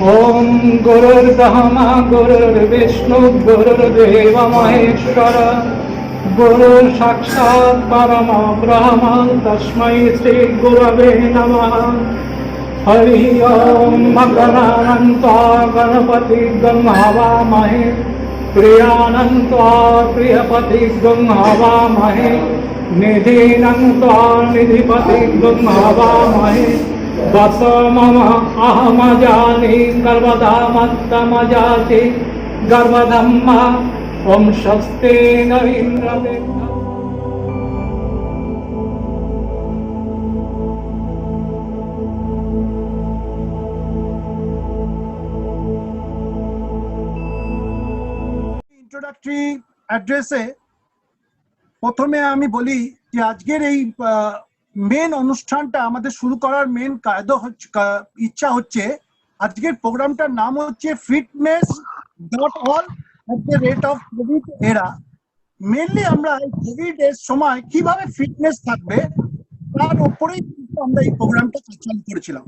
ओम गुरुर्ब्रह्मा गुरुर्विष्णु गुरुर्देव महेश्वर गुरु साक्षात् परम ब्रह्म तस्मै श्री गुरवे नमः। हरि ओम मकरानन्त्वा गणपति गंहवामहे प्रियानन्त्वा प्रियपति गंहवामहे निधिनन्त्वा निधिपति गंहवामहे वस मम अहमजानि गर्वधामत्तमजाति गर्वधम्मा ओम स्वस्ति न इंद्रदे। ইন্ট্রোডাক্টরি অ্যাড্রেসে প্রথমে আমি বলি যে আজকের এই মেন অনুষ্ঠানটা আমাদের শুরু করার মেন কায়দা হচ্ছে ইচ্ছা হচ্ছে আজকের প্রোগ্রামটার নাম হচ্ছে fitness.all at the rate of COVID era। Mainly আমরা কোভিড এর সময় কিভাবে ফিটনেস থাকবে তার উপরেই আমরা এই প্রোগ্রামটা চালু করেছিলাম।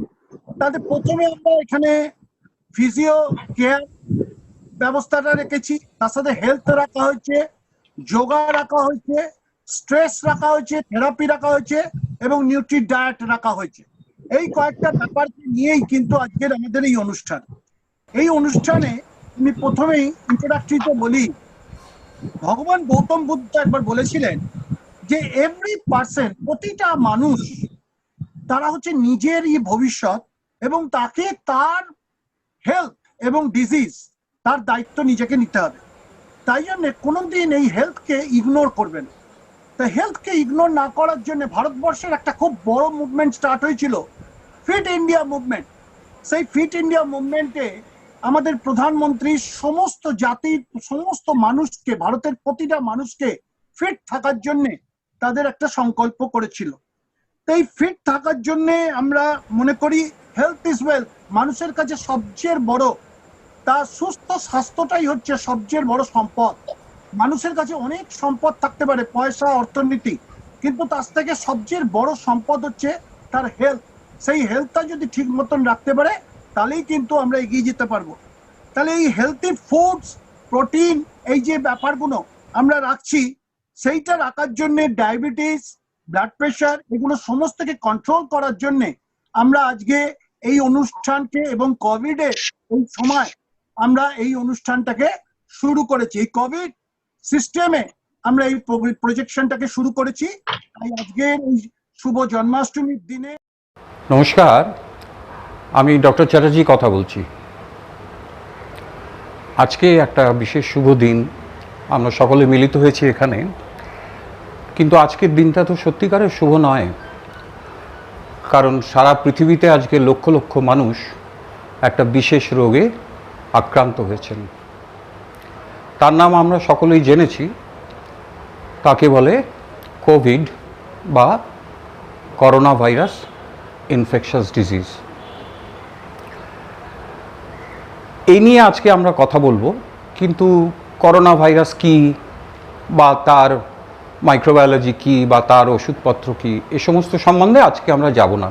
তাতে প্রথমে আমরা এখানে ফিজিও কেয়ার ব্যবস্থাটা রেখেছি, তার সাথে হেলথ রাখা হয়েছে, যোগা রাখা হয়েছে, স্ট্রেস রাখা হয়েছে, থেরাপি রাখা হয়েছে এবং নিউট্রি ডায়েট রাখা হয়েছে। এই কয়েকটা ব্যাপারকে নিয়েই কিন্তু আজকের আমাদের এই অনুষ্ঠান। এই অনুষ্ঠানে আমি প্রথমেই ইন্ট্রোডাক্টরিতে বলি, ভগবান গৌতম বুদ্ধ একবার বলেছিলেন যে এভরি পার্সন, প্রতিটা মানুষ তারা হচ্ছে নিজেরই ভবিষ্যৎ এবং তাকে তার হেলথ এবং ডিজিজ তার দায়িত্ব নিজেকে নিতে হবে। তাই জন্য কোনোদিন এই হেলথকে ইগনোর করবেন। তা হেলথকে ইগনোর না করার জন্য ভারতবর্ষের একটা খুব বড় মুভমেন্ট স্টার্ট হয়েছিল, ফিট ইন্ডিয়া মুভমেন্ট। সেই ফিট ইন্ডিয়া মুভমেন্টে আমাদের প্রধানমন্ত্রী সমস্ত জাতির সমস্ত মানুষকে, ভারতের প্রতিটা মানুষকে ফিট থাকার জন্য তাদের একটা সংকল্প করেছিল। তো এই ফিট থাকার জন্য আমরা মনে করি হেলথ ইজ ওয়েলথ। মানুষের কাছে সবচেয়ে বড় তার সুস্থ স্বাস্থ্যটাই হচ্ছে সবচেয়ে বড় সম্পদ। মানুষের কাছে অনেক সম্পদ থাকতে পারে, পয়সা, অর্থনীতি, কিন্তু তার থেকে সবচেয়ে বড় সম্পদ হচ্ছে তার হেলথ। সেই হেলথটা যদি ঠিক মতন রাখতে পারে তাহলেই কিন্তু আমরা এগিয়ে যেতে পারবো। তাহলে এই হেলথি ফুডস, প্রোটিন, এই যে ব্যাপারগুলো আমরা রাখছি, সেইটা রাখার জন্য ডায়াবেটিস, ব্লাড প্রেশার, এগুলো সমস্তকে কন্ট্রোল করার জন্য আমরা আজকে এই অনুষ্ঠানকে এবং কোভিডের এই সময় আমরা এই অনুষ্ঠানটাকে শুরু করেছি। এই কোভিড সিস্টেমে আমরা এই প্রজেকশনটাকে শুরু করেছি। তাই আজকের এই শুভ জন্মাষ্টমীর দিনে। নমস্কার, আমি ডক্টর চ্যাটার্জি কথা বলছি। আজকে একটা বিশেষ শুভ দিন, আমরা সকলে মিলিত হয়েছি এখানে, কিন্তু আজকের দিনটা তো সত্যিকারের শুভ নয়। কারণ সারা পৃথিবীতে আজকে লক্ষ লক্ষ মানুষ একটা বিশেষ রোগে আক্রান্ত হয়েছেন। তার নাম আমরা সকলেই জেনেছি, তাকে বলে কোভিড বা করোনা ভাইরাস ইনফেকশাস ডিজিজ। এই নিয়ে আজকে আমরা কথা বলবো, কিন্তু করোনা ভাইরাস কি বা তার মাইক্রোবায়োলজি কি বা তার ওষুধপত্র কি, এ সমস্ত সম্বন্ধে আজকে আমরা যাব না।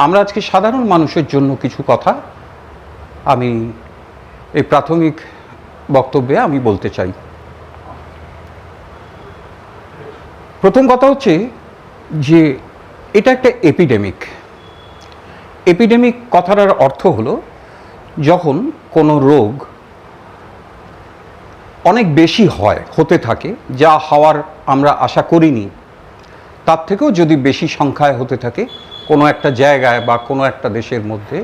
আমরা আজকে সাধারণ মানুষের জন্য কিছু কথা আমি এই প্রাথমিক বক্তব্যে আমি বলতে চাই। প্রথম কথা হচ্ছে যে এটা একটা এপিডেমিক। এপিডেমিক কথাটার অর্থ হলো যখন কোনো রোগ অনেক বেশি হতে থাকে, যা হওয়ার আমরা আশা করিনি, তার থেকেও যদি বেশি সংখ্যায় হতে থাকে কোনো একটা জায়গায় বা কোনো একটা দেশের মধ্যে,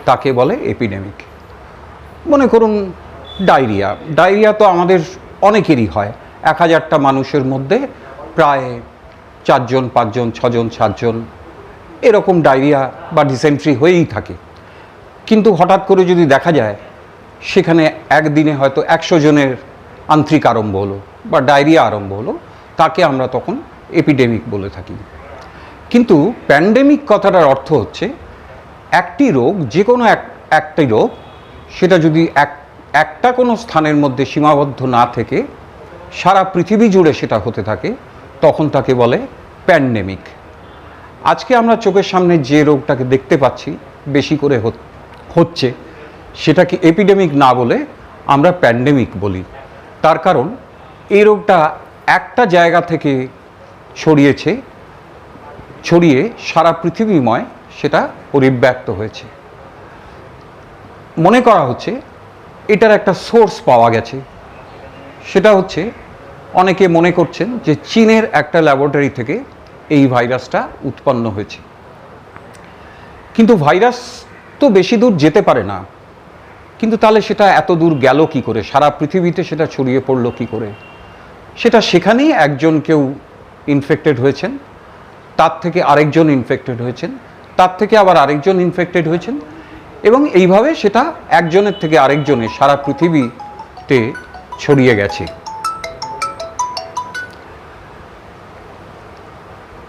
তাকে বলে এপিডেমিক। মনে করুন ডায়রিয়া। ডায়রিয়া তো আমাদের অনেকেরই হয়। 1000টা মানুষের মধ্যে প্রায় 4 জন, 5 জন, 6 জন, 7 জন এরকম ডায়রিয়া বা ডিসেন্ট্রি হয়েই থাকে। কিন্তু হঠাৎ করে যদি দেখা যায় সেখানে একদিনে হয়তো 100 জনের আন্ত্রিক আরম্ভ হলো বা ডায়রিয়া আরম্ভ হলো, তাকে আমরা তখন এপিডেমিক বলে থাকি। কিন্তু প্যান্ডেমিক কথাটার অর্থ হচ্ছে একটি রোগ, যে কোনো একটি রোগ, সেটা যদি একটা কোনো স্থানের মধ্যে সীমাবদ্ধ না থেকে সারা পৃথিবী জুড়ে সেটা হতে থাকে, তখন তাকে বলে প্যান্ডেমিক। আজকে আমরা চোখের সামনে যে রোগটাকে দেখতে পাচ্ছি বেশি করে হচ্ছে, সেটাকে এপিডেমিক না বলে আমরা প্যান্ডেমিক বলি। তার কারণ এই রোগটা একটা জায়গা থেকে ছড়িয়ে সারা পৃথিবীময় সেটা পরিব্যাপ্ত হয়েছে। মনে করা হচ্ছে এটার একটা সোর্স পাওয়া গেছে, সেটা হচ্ছে অনেকে মনে করছেন যে চীনের একটা ল্যাবরেটরি থেকে এই ভাইরাসটা উৎপন্ন হয়েছে। কিন্তু ভাইরাস তো বেশি দূর যেতে পারে না, কিন্তু তাহলে সেটা এত দূর গেল কি করে, সারা পৃথিবীতে সেটা ছড়িয়ে পড়লো কি করে? সেটা সেখানেই একজন কেউ ইনফেক্টেড হয়েছেন, তার থেকে আরেকজন ইনফেক্টেড হয়েছেন, তার থেকে আবার আরেকজন ইনফেক্টেড হয়েছেন, এবং এইভাবে সেটা একজনের থেকে আরেকজনে সারা পৃথিবীতে ছড়িয়ে গেছে।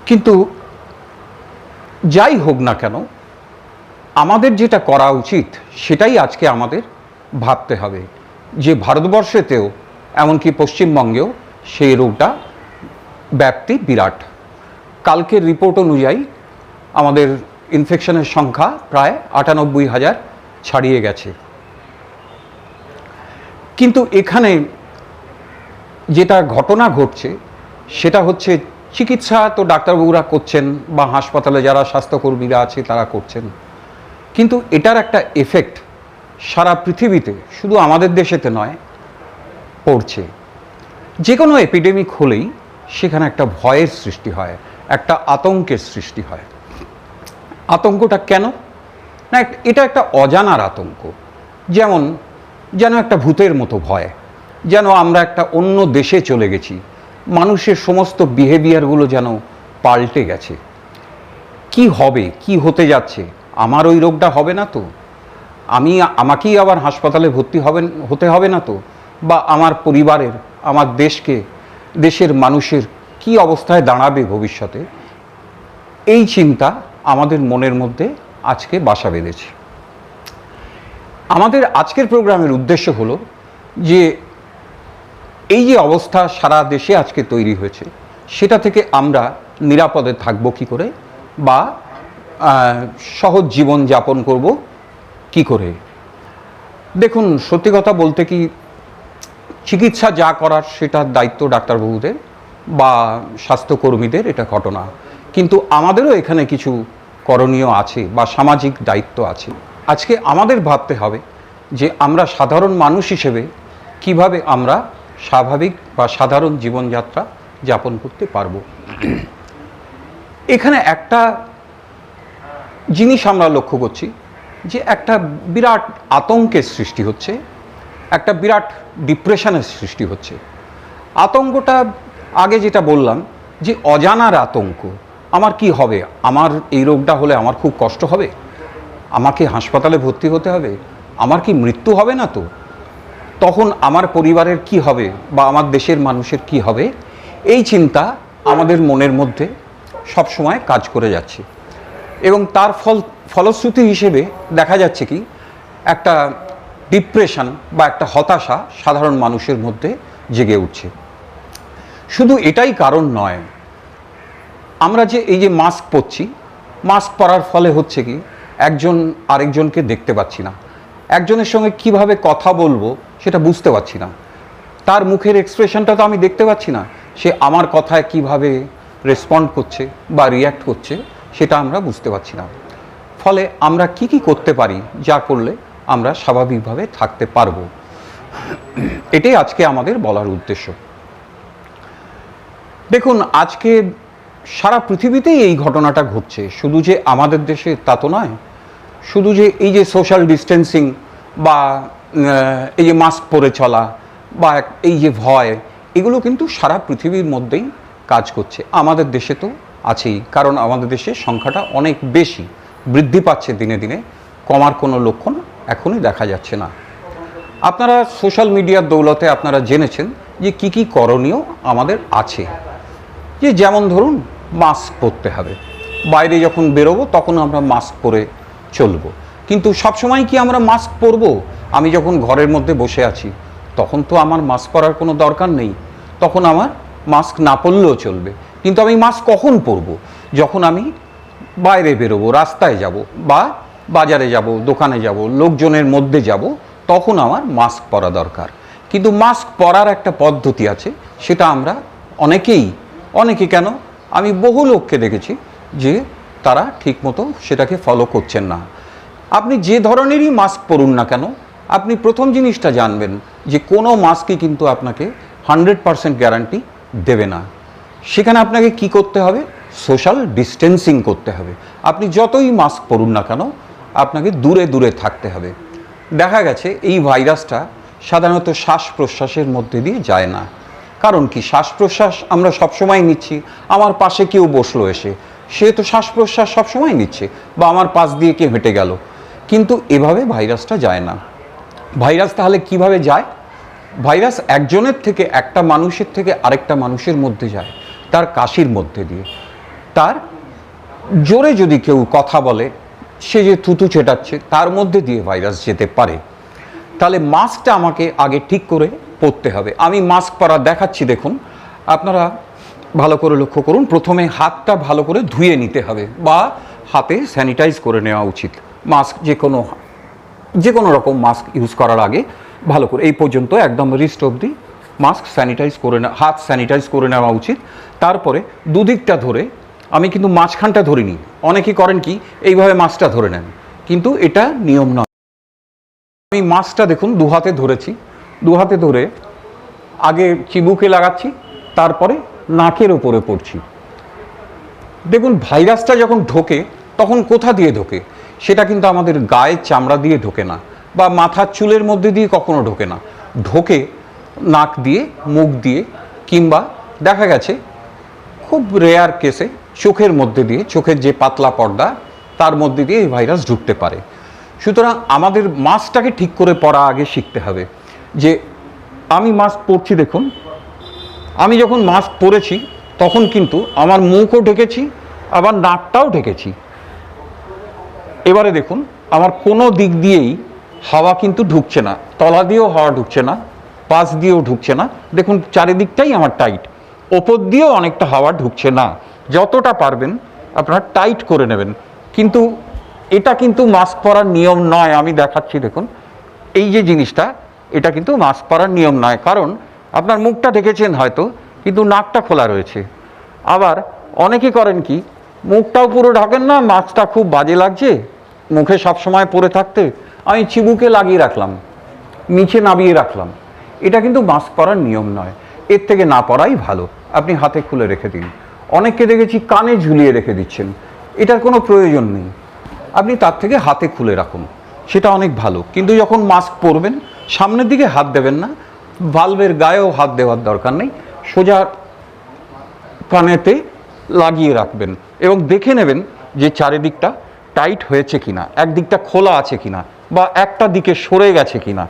কিন্তু যাই হোক না কেন, আমাদের যেটা করা উচিত সেটাই আজকে আমাদের ভাবতে হবে যে ভারতবর্ষেতেও এমনকি পশ্চিমবঙ্গেও সেই রোগটা ব্যাপ্তি বিরাট। কালকের রিপোর্ট অনুযায়ী আমাদের ইনফেকশনের সংখ্যা প্রায় ৯৮,০০০ ছাড়িয়ে গেছে। কিন্তু এখানে যেটা ঘটনা ঘটছে সেটা হচ্ছে চিকিৎসা তো ডাক্তারবাবুরা করছেন বা হাসপাতালে যারা স্বাস্থ্যকর্মীরা আছে তারা করছেন, কিন্তু এটার একটা এফেক্ট সারা পৃথিবীতে, শুধু আমাদের দেশেতে নয়, পড়ছে। যে কোনো এপিডেমিক হলেই সেখানে একটা ভয়ের সৃষ্টি হয়, একটা আতঙ্কের সৃষ্টি হয়। আতঙ্কটা কেন না, এটা একটা অজানার আতঙ্ক, যেন একটা ভূতের মতো ভয়, যেন আমরা একটা অন্য দেশে চলে গেছি, মানুষের সমস্ত বিহেভিয়ারগুলো যেন পাল্টে গেছে। কি হবে, কি হতে যাচ্ছে, আমার ওই রোগটা হবে না তো, আমাকেই আবার হাসপাতালে ভর্তি হতে হবে না তো, বা আমার পরিবারের, আমার দেশের মানুষের কি অবস্থায় দাঁড়াবে ভবিষ্যতে, এই চিন্তা আমাদের মনের মধ্যে আজকে বাসা বেঁধেছে। আমাদের আজকের প্রোগ্রামের উদ্দেশ্য হলো যে এই যে অবস্থা সারা দেশে আজকে তৈরি হয়েছে, সেটা থেকে আমরা নিরাপদে থাকবো কি করে, বা সহজ জীবন যাপন করব কি করে। দেখুন, সত্যি কথা বলতে কি, চিকিৎসা যা করার সেটার দায়িত্ব ডাক্তারবাবুদের বা স্বাস্থ্যকর্মীদের, এটা ঘটনা, কিন্তু আমাদেরও এখানে কিছু করণীয় আছে বা সামাজিক দায়িত্ব আছে। আজকে আমাদের ভাবতে হবে যে আমরা সাধারণ মানুষ হিসেবে কিভাবে আমরা স্বাভাবিক বা সাধারণ জীবনযাত্রা যাপন করতে পারবো। এখানে একটা জিনিস আমরা লক্ষ্য করছি যে একটা বিরাট আতঙ্কের সৃষ্টি হচ্ছে, একটা বিরাট ডিপ্রেশনের সৃষ্টি হচ্ছে। আতঙ্কটা আগে যেটা বললাম যে অজানার আতঙ্ক, আমার কি হবে, আমার এই রোগটা হলে আমার খুব কষ্ট হবে, আমাকে হাসপাতালে ভর্তি হতে হবে, আমার কি মৃত্যু হবে না তো, তখন আমার পরিবারের কি হবে বা আমার দেশের মানুষের কি হবে, এই চিন্তা আমাদের মনের মধ্যে সবসময় কাজ করে যাচ্ছে। এবং তার ফলশ্রুতি হিসেবে দেখা যাচ্ছে কি একটা ডিপ্রেশন বা একটা হতাশা সাধারণ মানুষের মধ্যে জেগে উঠছে। শুধু এটাই কারণ নয়, আমরা যে এই যে মাস্ক পরছি, মাস্ক পরার ফলে হচ্ছে কি একজন আরেকজনকে দেখতে পাচ্ছি না, একজনের সঙ্গে কিভাবে কথা বলবো সেটা বুঝতে পারছি না, তার মুখের এক্সপ্রেশনটা তো আমি দেখতে পাচ্ছি না, সে আমার কথায় কিভাবে রেসপন্ড করছে বা রিয়্যাক্ট করছে সেটা আমরা বুঝতে পারছি না। ফলে আমরা কি করতে পারি যা করলে আমরা স্বাভাবিকভাবে থাকতে পারবো, এটাই আজকে আমাদের বলার উদ্দেশ্য। দেখুন, আজকে সারা পৃথিবীতেই এই ঘটনাটা ঘটছে, শুধু যে আমাদের দেশে তা তো নয়। শুধু যে এই যে সোশ্যাল ডিস্টেন্সিং বা এই যে মাস্ক পরে চলা বা এই যে ভয়, এগুলো কিন্তু সারা পৃথিবীর মধ্যেই কাজ করছে। আমাদের দেশে তো আছেই, কারণ আমাদের দেশে সংখ্যাটা অনেক বেশি, বৃদ্ধি পাচ্ছে দিনে দিনে, কমার কোনো লক্ষণ এখনই দেখা যাচ্ছে না। আপনারা সোশ্যাল মিডিয়ার দৌলতে আপনারা জেনেছেন যে কি করণীয় আমাদের আছে। যে যেমন ধরুন, মাস্ক পরতে হবে, বাইরে যখন বেরোবো তখন আমরা মাস্ক পরে চলবো। কিন্তু সবসময় কি আমরা মাস্ক পরবো? আমি যখন ঘরের মধ্যে বসে আছি তখন তো আমার মাস্ক পরার কোনো দরকার নেই, তখন আমার মাস্ক না পরলেও চলবে। কিন্তু আমি মাস্ক কখন পরবো? যখন আমি বাইরে বেরোবো, রাস্তায় যাব বা বাজারে যাব, দোকানে যাব, লোকজনের মধ্যে যাব, তখন আমার মাস্ক পরা দরকার। কিন্তু মাস্ক পরার একটা পদ্ধতি আছে, সেটা আমরা অনেকে কেন, আমি বহু লোককে দেখেছি যে তারা ঠিকমতো সেটাকে ফলো করছেন না। আপনি যে ধরনেরই মাস্ক পরুন না কেন, আপনি প্রথম জিনিসটা জানবেন যে কোনো মাস্কই কিন্তু আপনাকে 100% গ্যারান্টি দেবে না। সেখানে আপনাকে কি করতে হবে? সোশ্যাল ডিস্টেন্সিং করতে হবে। আপনি যতই মাস্ক পরুন না কেন, আপনাকে দূরে দূরে থাকতে হবে। দেখা গেছে এই ভাইরাসটা সাধারণত শ্বাস প্রশ্বাসের মধ্যে দিয়ে যায় না। কারণ কি? শ্বাস প্রশ্বাস আমরা সবসময় নিচ্ছি। আমার পাশে কেউ বসলো এসে, সে তো শ্বাস প্রশ্বাস সবসময় নিচ্ছে, বা আমার পাশ দিয়ে কেউ হেঁটে গেল, কিন্তু এভাবে ভাইরাসটা যায় না। ভাইরাস তাহলে কিভাবে যায়? ভাইরাস একজনের থেকে, একটা মানুষের থেকে আরেকটা মানুষের মধ্যে যায় তার কাশির মধ্যে দিয়ে। তার জোরে যদি কেউ কথা বলে, সে যে থুতু চেটাচ্ছে, তার মধ্যে দিয়ে ভাইরাস যেতে পারে। তাহলে মাস্কটা আমাকে আগে ঠিক করে পরতে হবে। আমি মাস্ক পরা দেখাচ্ছি, দেখুন, আপনারা ভালো করে লক্ষ্য করুন। প্রথমে হাতটা ভালো করে ধুয়ে নিতে হবে, বা হাতে স্যানিটাইজ করে নেওয়া উচিত। মাস্ক যে কোনো রকম মাস্ক ইউজ করার আগে ভালো করে, এই পর্যন্ত একদম রিস্ট অবধি মাস্ক স্যানিটাইজ করে হাত স্যানিটাইজ করে নেওয়া উচিত। তারপরে দুদিকটা ধরে, আমি কিন্তু মাঝখানটা ধরিনি, অনেকে করেন কি এইভাবে মাস্কটা ধরে নেন, কিন্তু এটা নিয়ম নয়। আমি মাস্কটা দেখুন দু হাতে ধরেছি, দু হাতে ধরে আগে চিবুকে লাগাচ্ছি, তারপরে নাকের ওপরে পড়ছি। দেখুন, ভাইরাসটা যখন ঢোকে তখন কোথা দিয়ে ঢোকে? সেটা কিন্তু আমাদের গায়ের চামড়া দিয়ে ঢোকে না, বা মাথার চুলের মধ্যে দিয়ে কখনো ঢোকে না। ঢোকে নাক দিয়ে, মুখ দিয়ে, কিংবা দেখা গেছে খুব রেয়ার কেসে চোখের মধ্যে দিয়ে, চোখের যে পাতলা পর্দা তার মধ্যে দিয়ে এই ভাইরাস ঢুকতে পারে। সুতরাং আমাদের মাস্কটাকে ঠিক করে পরা আগে শিখতে হবে। যে আমি মাস্ক পরছি, দেখুন, আমি যখন মাস্ক পরেছি তখন কিন্তু আমার মুখও ঢেকেছি, আবার নাকটাও ঢেকেছি। এবারে দেখুন, আমার কোনো দিক দিয়েই হাওয়া কিন্তু ঢুকছে না, তলা দিয়েও হাওয়া ঢুকছে না, পাশ দিয়েও ঢুকছে না। দেখুন, চারিদিকটাই আমার টাইট, ওপর দিয়েও অনেকটা হাওয়া ঢুকছে না। যতটা পারবেন আপনারা টাইট করে নেবেন। কিন্তু এটা কিন্তু মাস্ক পরার নিয়ম নয়। আমি দেখাচ্ছি, দেখুন, এই যে জিনিসটা, এটা কিন্তু মাস্ক পরার নিয়ম নয়। কারণ আপনার মুখটা ঢেকেছেন হয়তো, কিন্তু নাকটা খোলা রয়েছে। আবার অনেকে করেন কি, মুখটাও পুরো ঢাকেন না, মাস্কটা খুব বাজে লাগছে মুখে সব সময় পরে থাকতে, আমি চিবুকে লাগিয়ে রাখলাম, নিচে নামিয়ে রাখলাম। এটা কিন্তু মাস্ক পরার নিয়ম নয়। এর থেকে না পরাই ভালো। আপনি হাতে খুলে রেখে দিন। অনেককে দেখেছি কানে ঝুলিয়ে রেখে দিচ্ছেন, এটার কোনো প্রয়োজন নেই। আপনি তার থেকে হাতে খুলে রাখুন, সেটা অনেক ভালো। কিন্তু যখন মাস্ক পরবেন, সামনের দিকে হাত দেবেন না, ভালভের গায়েও হাত দেওয়ার দরকার নেই, সোজা কানেতে লাগিয়ে রাখবেন এবং দেখে নেবেন যে চারিদিকটা টাইট হয়েছে কিনা, একদিকটা খোলা আছে কিনা, বা একটা দিকে সরে গেছে কিনা।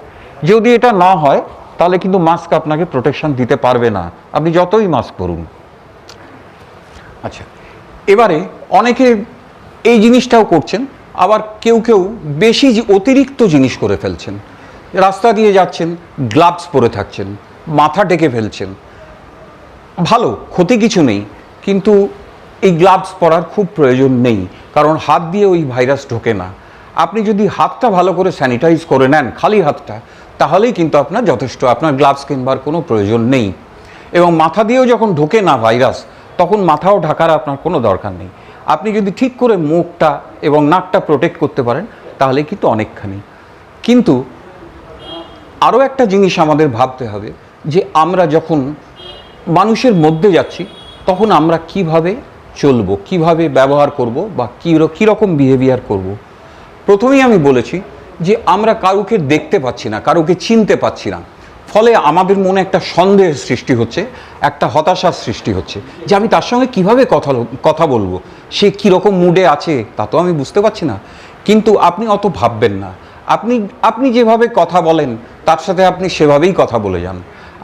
যদি এটা না হয়, তাহলে কিন্তু মাস্ক আপনাকে প্রোটেকশন দিতে পারবে না, আপনি যতই মাস্ক পরুন। আচ্ছা, এবারে অনেকে এই জিনিসটাও করছেন, আবার কেউ বেশি অতিরিক্ত জিনিস করে ফেলছেন। রাস্তা দিয়ে যাচ্ছেন, গ্লাভস পরে থাকছেন, মাথা ঢেকে ফেলছেন। ভালো, ক্ষতি কিছু নেই, কিন্তু এই গ্লাভস পরার খুব প্রয়োজন নেই, কারণ হাত দিয়ে ওই ভাইরাস ঢোকে না। আপনি যদি হাতটা ভালো করে স্যানিটাইজ করে নেন, খালি হাতটা, তাহলেই কিন্তু আপনার যথেষ্ট, আপনার গ্লাভস কিনবার কোনো প্রয়োজন নেই। এবং মাথা দিয়েও যখন ঢোকে না ভাইরাস, তখন মাথাও ঢাকার আপনার কোনো দরকার নেই। আপনি যদি ঠিক করে মুখটা এবং নাকটা প্রোটেক্ট করতে পারেন, তাহলে কিন্তু অনেকখানি। কিন্তু আরও একটা জিনিস আমাদের ভাবতে হবে, যে আমরা যখন মানুষের মধ্যে যাচ্ছি, তখন আমরা কিভাবে চলবো, কিভাবে ব্যবহার করব, বা কীরকম বিহেভিয়ার করব। প্রথমেই আমি বলেছি যে আমরা কাউকে দেখতে পাচ্ছি না, কাউকে চিনতে পাচ্ছি না, ফলে আমাদের মনে একটা সন্দেহের সৃষ্টি হচ্ছে, একটা হতাশার সৃষ্টি হচ্ছে, যে আমি তার সঙ্গে কিভাবে কথা বলবো, সে কীরকম মুডে আছে তা তো আমি বুঝতে পারছি না। কিন্তু আপনি অত ভাববেন না। আপনি যেভাবে কথা বলেন, তার সাথে আপনি সেভাবেই কথা বলে যান।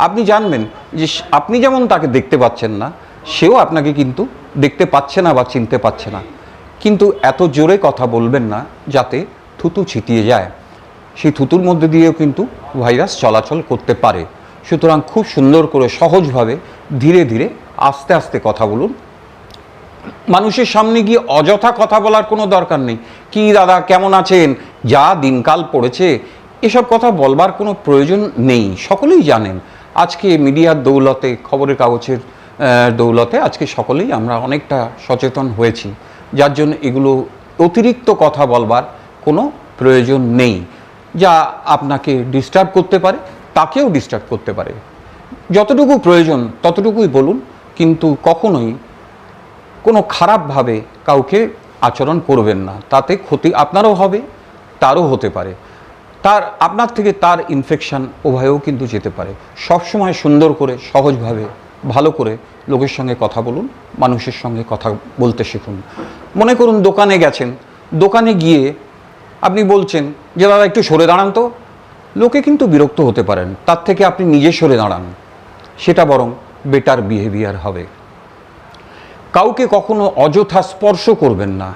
আপনি জানবেন যে আপনি যেমন তাকে দেখতে পাচ্ছেন না, সেও আপনাকে কিন্তু দেখতে পাচ্ছে না বা চিনতে পারছে না। কিন্তু এত জোরে কথা বলবেন না যাতে থুতু ছিটিয়ে যায়। সেই থুতুর মধ্যে দিয়েও কিন্তু ভাইরাস চলাচল করতে পারে। সুতরাং খুব সুন্দর করে, সহজভাবে, ধীরে ধীরে, আস্তে আস্তে কথা বলুন। মানুষের সামনে গিয়ে অযথা কথা বলার কোনো দরকার নেই। কি দাদা কেমন আছেন, যা দিনকাল পড়েছে, এসব কথা বলবার কোনো প্রয়োজন নেই। সকলেই জানেন আজকে মিডিয়ার দৌলতে, খবরের কাগজের দৌলতে আজকে সকলেই আমরা অনেকটা সচেতন হয়েছি, যার জন্য এগুলো অতিরিক্ত কথা বলবার কোনো প্রয়োজন নেই। যা আপনাকে ডিস্টার্ব করতে পারে তাকেও ডিস্টার্ব করতে পারে। যতটুকু প্রয়োজন ততটুকুই বলুন, কিন্তু কখনোই কোনো খারাপভাবে কাউকে আচরণ করবেন না, তাতে ক্ষতি আপনারও হবে, তারও হতে পারে। আপনার থেকে তার ইনফেকশন উভয়েও কিন্তু যেতে পারে। সবসময় সুন্দর করে, সহজভাবে, ভালো করে লোকের সঙ্গে কথা বলুন, মানুষের সঙ্গে কথা বলতে শিখুন। মনে করুন দোকানে গেছেন, দোকানে গিয়ে আপনি বলছেন যে দাদা একটু সরে দাঁড়ান তো, লোকে কিন্তু বিরক্ত হতে পারেন। তার থেকে আপনি নিজে সরে দাঁড়ান, সেটা বরং বেটার বিহেভিয়ার হবে। কাউকে কখনো অযথা স্পর্শ করবেন না।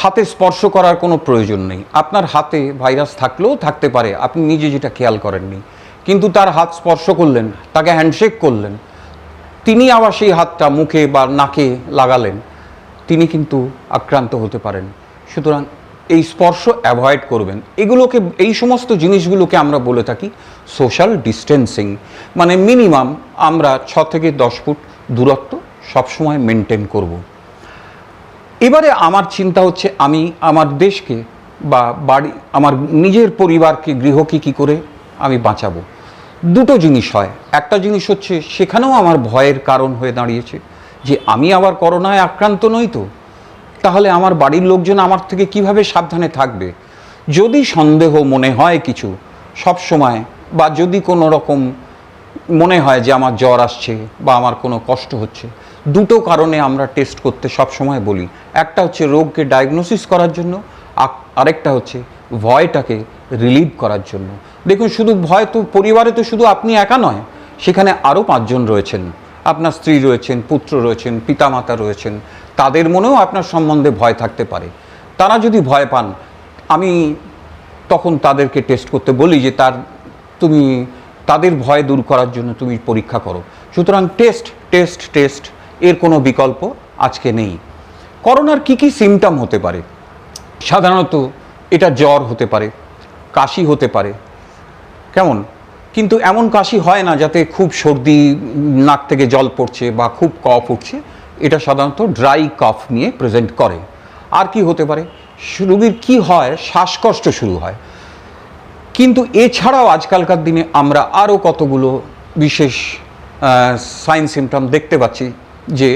হাতে স্পর্শ করার কোনো প্রয়োজন নেই। আপনার হাতে ভাইরাস থাকলেও থাকতে পারে, আপনি নিজে যেটা খেয়াল করেননি, কিন্তু তার হাত স্পর্শ করলেন, তাকে হ্যান্ডশেক করলেন, তিনি আবার সেই হাতটা মুখে বা নাকে লাগালেন, তিনি কিন্তু আক্রান্ত হতে পারেন। সুতরাং এই স্পর্শ অ্যাভয়েড করবেন। এগুলোকে, এই সমস্ত জিনিসগুলোকে আমরা বলে থাকি সোশ্যাল ডিস্টেন্সিং, মানে মিনিমাম আমরা 6 থেকে 10 ফুট দূরত্ব সবসময় মেনটেন করব। এবারে আমার চিন্তা হচ্ছে আমি আমার দেশকে বা বাড়ি, আমার নিজের পরিবারকে, গৃহকে কী করে আমি বাঁচাবো। দুটো জিনিস হয়। একটা জিনিস হচ্ছে সেখানেও আমার ভয়ের কারণ হয়ে দাঁড়িয়েছে যে আমি আবার করোনায় আক্রান্ত নই তো, তাহলে আমার বাড়ির লোকজন আমার থেকে কিভাবে সাবধানে থাকবে। যদি সন্দেহ মনে হয় কিছু সব সময়, বা যদি কোনো রকম মনে হয় যে আমার জ্বর আসছে বা আমার কোনো কষ্ট হচ্ছে, দুটো কারণে আমরা টেস্ট করতে সব সময় বলি। একটা হচ্ছে রোগকে ডায়াগনোসিস করার জন্য, আরেকটা হচ্ছে ভয়টাকে রিলিভ করার জন্য। দেখুন, শুধু ভয় তো পরিবারে তো শুধু আপনি একা নয়, সেখানে আরও 5 জন রয়েছেন, আপনার স্ত্রী রয়েছেন, পুত্র রয়েছেন, পিতামাতা রয়েছেন, তাদের মনেও আপনার সম্বন্ধে ভয় থাকতে পারে। তারা যদি ভয় পান, আমি তখন তাদেরকে টেস্ট করতে বলি যে তুমি তাদের ভয় দূর করার জন্য তুমি পরীক্ষা করো। সুতরাং টেস্ট টেস্ট টেস্ট, এর কোনো বিকল্প আজকে নেই। করোনার কি কি সিমটম হতে পারে? সাধারণত এটা জ্বর হতে পারে, কাশি হতে পারে, কেমন, কিন্তু এমন কাশি হয় না যাতে খুব সর্দি, নাক থেকে জল পড়ছে বা খুব কফ উঠছে। এটা সাধারণত ড্রাই কফ নিয়ে প্রেজেন্ট করে। আর কি হতে পারে? রোগীর কি হয়, শ্বাসকষ্ট শুরু হয়। কিন্তু এছাড়াও আজকালকার দিনে আমরা আরও কতগুলো বিশেষ সাইন সিমটম দেখতে পাচ্ছি, যে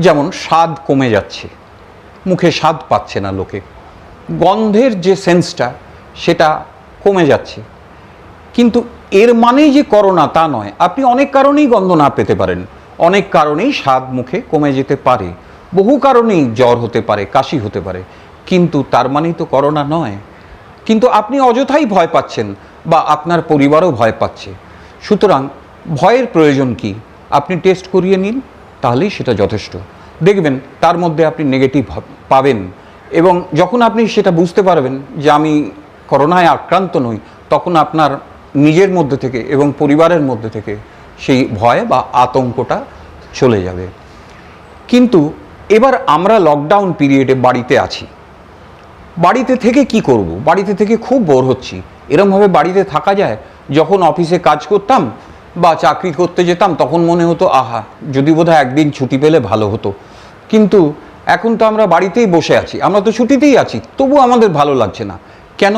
যেমন স্বাদ কমে যাচ্ছে, মুখে স্বাদ পাচ্ছে না লোকে, গন্ধের যে সেন্সটা সেটা কমে যাচ্ছে। কিন্তু এর মানেই যে করোনা তা নয়। আপনি অনেক কারণেই গন্ধ না পেতে পারেন, অনেক কারণেই স্বাদ মুখে কমে যেতে পারে, বহু কারণেই জ্বর হতে পারে, কাশি হতে পারে, কিন্তু তার মানেই তো করোনা নয়। কিন্তু আপনি অযথাই ভয় পাচ্ছেন, বা আপনার পরিবারও ভয় পাচ্ছে। সুতরাং ভয়ের প্রয়োজন কি? আপনি টেস্ট করিয়ে নিন, তাহলেই সেটা যথেষ্ট। দেখবেন তার মধ্যে আপনি নেগেটিভ পাবেন, এবং যখন আপনি সেটা বুঝতে পারবেন যে আমি করোনায় আক্রান্ত নই, তখন আপনার নিজের মধ্যে থেকে এবং পরিবারের মধ্যে থেকে সেই ভয় বা আতঙ্কটা চলে যাবে। কিন্তু এবার আমরা লকডাউন পিরিয়ডে বাড়িতে আছি, বাড়িতে থেকে কি করব? বাড়িতে থেকে খুব বোর হচ্ছি। এরমভাবে বাড়িতে থাকা যায়? যখন অফিসে কাজ করতাম বা চাকরি করতে যেতাম তখন মনে হতো আহা, যদি বোধহয় একদিন ছুটি পেলে ভালো হতো। কিন্তু এখন তো আমরা বাড়িতেই বসে আছি, আমরা তো ছুটিতেই আছি, তবু আমাদের ভালো লাগছে না। কেন?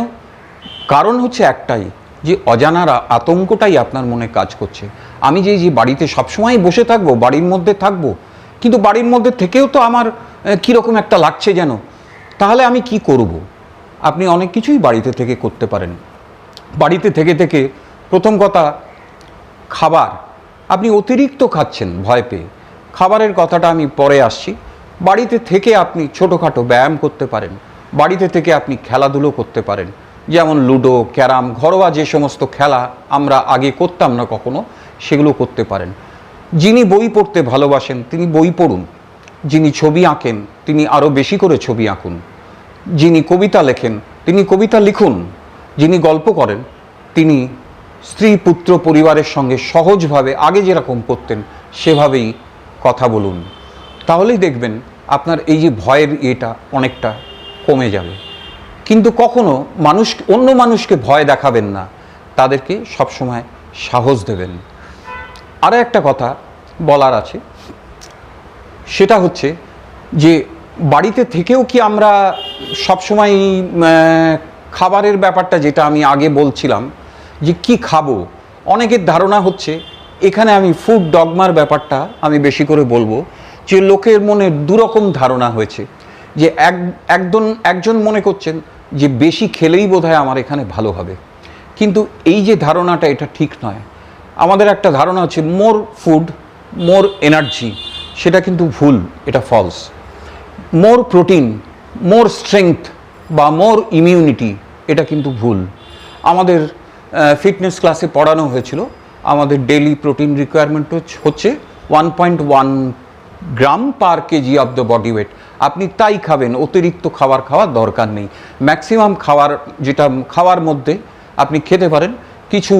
কারণ হচ্ছে একটাই, যে অজানার আতঙ্কটাই আপনার মনে কাজ করছে। আমি যে বাড়িতে সবসময় বসে থাকবো, বাড়ির মধ্যে থাকবো, কিন্তু বাড়ির মধ্যে থেকেও তো আমার কীরকম একটা লাগছে যেন, তাহলে আমি কি করব? আপনি অনেক কিছুই বাড়িতে থেকে করতে পারেন। বাড়িতে থেকে থেকে প্রথম কথা, খাবার আপনি অতিরিক্ত খাচ্ছেন ভয় পেয়ে, খাবারের কথাটা আমি পরে আসছি। বাড়িতে থেকে আপনি ছোটোখাটো ব্যায়াম করতে পারেন, বাড়িতে থেকে আপনি খেলাধুলো করতে পারেন, যেমন লুডো, ক্যারাম, ঘরোয়া যে সমস্ত খেলা আমরা আগে করতাম না কখনো, সেগুলো করতে পারেন। যিনি বই পড়তে ভালোবাসেন তিনি বই পড়ুন, যিনি ছবি আঁকেন তিনি আরও বেশি করে ছবি আঁকুন, যিনি কবিতা লেখেন তিনি কবিতা লিখুন, যিনি গল্প করেন তিনি স্ত্রী, পুত্র, পরিবারের সঙ্গে সহজভাবে আগে যেরকম করতেন সেভাবেই কথা বলুন। তাহলেই দেখবেন আপনার এই যে ভয়ের এটা অনেকটা কমে যাবে। কিন্তু কখনো অন্য মানুষকে ভয় দেখাবেন না, তাদেরকে সবসময় সাহস দেবেন। আরও একটা কথা বলার আছে, সেটা হচ্ছে যে বাড়িতে থেকেও কি আমরা সবসময় খাবারের ব্যাপারটা, যেটা আমি আগে বলছিলাম যে কি খাবো, অনেকের ধারণা হচ্ছে, এখানে আমি ফুড ডগমার ব্যাপারটা আমি বেশি করে বলবো, যে লোকের মনে দুরকম ধারণা হয়েছে। যে একজন মনে করছেন যে বেশি খেলেই বোধহয় আমার এখানে ভালো হবে, কিন্তু এই যে ধারণাটা, এটা ঠিক নয়। আমাদের একটা ধারণা হচ্ছে মোর ফুড মোর এনার্জি, সেটা কিন্তু ভুল, এটা ফলস। মোর প্রোটিন মোর স্ট্রেংথ বা মোর ইমিউনিটি, এটা কিন্তু ভুল। আমাদের ফিটনেস ক্লাসে পড়ানো হয়েছিল আমাদের ডেইলি প্রোটিন রিকোয়ারমেন্ট হচ্ছে 1.1 gram per kg of the body weight. আপনি তাই খাবেন, অতিরিক্ত খাওয়ার দরকার নেই। ম্যাক্সিমাম খাওয়ার মধ্যে আপনি খেতে পারেন কিছু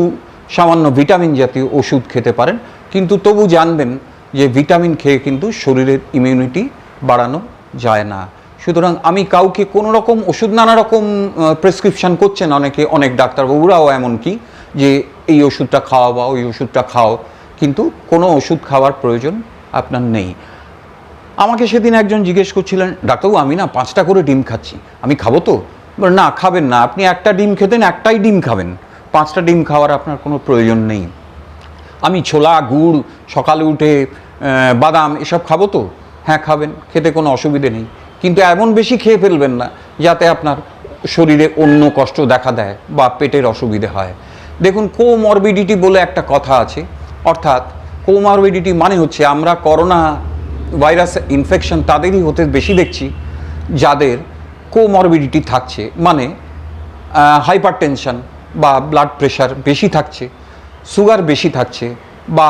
সামান্য ভিটামিন জাতীয় ওষুধ খেতে পারেন, কিন্তু তবু জানবেন যে ভিটামিন খেয়ে কিন্তু শরীরের ইমিউনিটি বাড়ানো যায় না। সুতরাং আমি কাউকে কোনো রকম ওষুধ, নানা রকম প্রেসক্রিপশান করছেন অনেক ডাক্তারবাবুরাও এমনকি, যে এই ওষুধটা খাও বা ওই ওষুধটা খাও, কিন্তু কোনো ওষুধ খাওয়ার প্রয়োজন আপনার নেই। আমাকে সেদিন একজন জিজ্ঞেস করছিলেন, ডাক্তারবাবু আমি না 5টা করে ডিম খাচ্ছি, আমি খাবো তো? না, খাবেন না। আপনি একটা ডিম খেতেন, একটাই ডিম খাবেন, 5টা ডিম খাওয়ার আপনার কোনো প্রয়োজন নেই। আমি ছোলা, গুড়, সকালে উঠে বাদাম এসব খাবো তো? হ্যাঁ খাবেন, খেতে কোনো অসুবিধে নেই, কিন্তু এমন বেশি খেয়ে ফেলবেন না যাতে আপনার শরীরে অন্য কষ্ট দেখা দেয় বা পেটের অসুবিধে হয়। দেখুন, কোমরবিডিটি বলে একটা কথা আছে, অর্থাৎ কোমরবিডিটি মানে হচ্ছে আমরা করোনা ভাইরাস ইনফেকশন তাদেরই হতে বেশি দেখছি যাদের কোমরবিডিটি থাকছে, মানে হাইপার টেনশন বা ব্লাড প্রেশার বেশি থাকছে, সুগার বেশি থাকছে, বা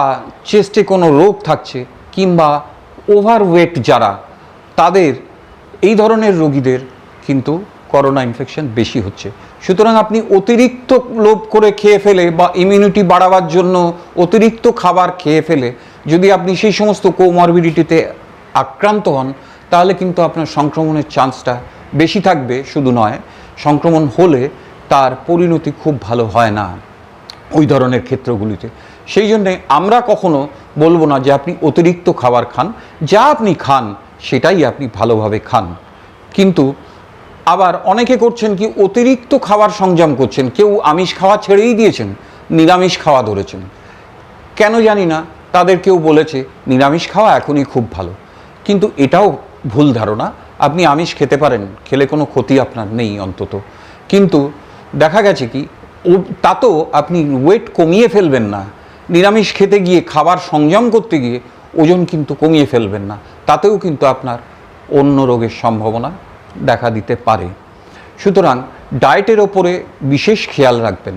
চেস্টে কোনো রোগ থাকছে, কিংবা ওভারওয়েট যারা, তাদের এই ধরনের রোগীদের কিন্তু করোনা ইনফেকশন বেশি হচ্ছে। সুতরাং আপনি অতিরিক্ত লোভ করে খেয়ে ফেলে বা ইমিউনিটি বাড়াবার জন্য অতিরিক্ত খাবার খেয়ে ফেলে যদি আপনি সেই সমস্ত কোমরবিডিটিতে আক্রান্ত হন, তাহলে কিন্তু আপনার সংক্রমণের চান্সটা বেশি থাকবে। শুধু নয়, সংক্রমণ হলে তার পরিণতি খুব ভালো হয় না ওই ধরনের ক্ষেত্রগুলিতে। সেই জন্যে আমরা কখনো বলবো না যে আপনি অতিরিক্ত খাবার খান, যা আপনি খান সেটাই আপনি ভালোভাবে খান। কিন্তু আবার অনেকে করছেন কি, অতিরিক্ত খাবার সংযম করছেন, কেউ আমিষ খাওয়া ছেড়েই দিয়েছেন, নিরামিষ খাওয়া ধরেছেন। কেন জানি না, তাদের কেউ বলেছে নিরামিষ খাওয়া এখনই খুব ভালো, কিন্তু এটাও ভুল ধারণা। আপনি আমিষ খেতে পারেন, খেলে কোনো ক্ষতি আপনার নেই অন্তত, কিন্তু দেখা গেছে কি তাতেও আপনি ওয়েট কমিয়ে ফেলবেন না। নিরামিষ খেতে গিয়ে, খাবার সংযম করতে গিয়ে ওজন কিন্তু কমিয়ে ফেলবেন না, তাতেও কিন্তু আপনার অন্য রোগের সম্ভাবনা দেখা দিতে পারে। সুতরাং ডায়েটের ওপরে বিশেষ খেয়াল রাখবেন।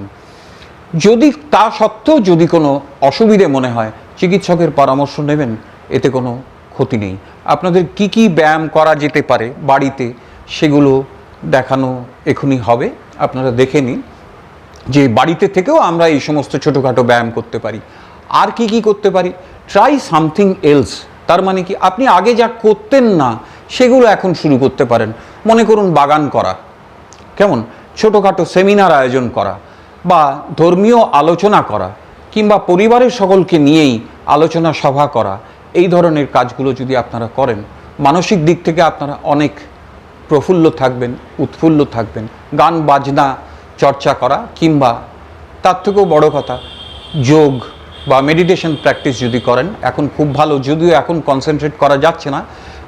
যদি তা সত্ত্বেও যদি কোনো অসুবিধে মনে হয়, চিকিৎসকের পরামর্শ নেবেন, এতে কোনো ক্ষতি নেই। আপনাদের কি কি ব্যায়াম করা যেতে পারে বাড়িতে, সেগুলো দেখানো এখনই হবে, আপনারা দেখে নিন যে বাড়িতে থেকেও আমরা এই সমস্ত ছোটোখাটো ব্যায়াম করতে পারি। আর কি কি করতে পারি? Try something else. তার মানে কি, আপনি আগে যা করতেন না সেগুলো এখন শুরু করতে পারেন। মনে করুন বাগান করা, কেমন ছোটোখাটো সেমিনার আয়োজন করা, বা ধর্মীয় আলোচনা করা, কিংবা পরিবারের সকলকে নিয়েই আলোচনা সভা করা। এই ধরনের কাজগুলো যদি আপনারা করেন, মানসিক দিক থেকে আপনারা অনেক প্রফুল্ল থাকবেন, উৎফুল্ল থাকবেন। গান বাজনা চর্চা করা, কিংবা তার থেকেও বড় কথা যোগ বা মেডিটেশন প্র্যাকটিস যদি করেন, এখন খুব ভালো। যদিও এখন কনসেন্ট্রেট করা যাচ্ছে না,